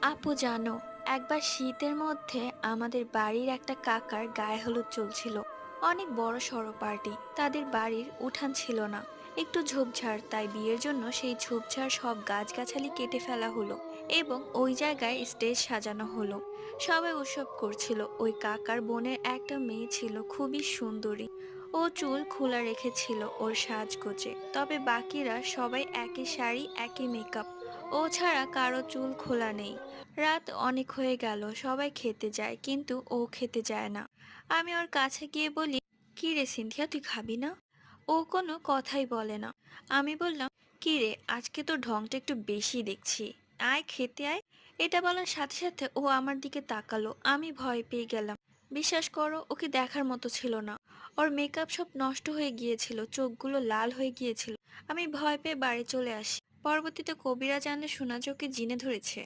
আপু জানো, একবার শীতের মধ্যে আমাদের বাড়ির একটা কাকার গায়ে হলুদ চলছিল। অনেক বড় সড়ো পার্টি, তাদের বাড়ির উঠান ছিল না, একটু ঝোপঝাড়। তাই বিয়ের জন্য সেই ঝোপঝাড় সব গাছগাছালি কেটে ফেলা হলো এবং ওই জায়গায় স্টেজ সাজানো হলো। সবাই উৎসব করছিল। ওই কাকার বোনের একটা মেয়ে ছিল, খুবই সুন্দরী। ও চুল খোলা রেখেছিল ওর সাজগোজে, তবে বাকিরা সবাই একই শাড়ি, একই মেকআপ। ও ছাড়া কারো চুল খোলা নেই। রাত অনেক হয়ে গেল, সবাই খেতে যায় কিন্তু ও খেতে যায় না। আমি ওর কাছে গিয়ে বলি, কি রে সিনথিয়া, তুই খাবি না? ও কোনো কথাই বলে না। আমি বললাম, কি রে, আজকে তোর ঢংটা একটু বেশি দেখছি, আয় খেতে আয়। এটা বলার সাথে সাথে ও আমার দিকে তাকালো। আমি ভয় পেয়ে গেলাম। বিশ্বাস করো, ওকে দেখার মতো ছিল না। ওর মেকআপ সব নষ্ট হয়ে গিয়েছিল, চোখগুলো লাল হয়ে গিয়েছিল। আমি ভয় পেয়ে বাড়ি চলে আসি। পরবর্তীতে কবিরা জানলে শোনা যে ওকে জিনে ধরেছে।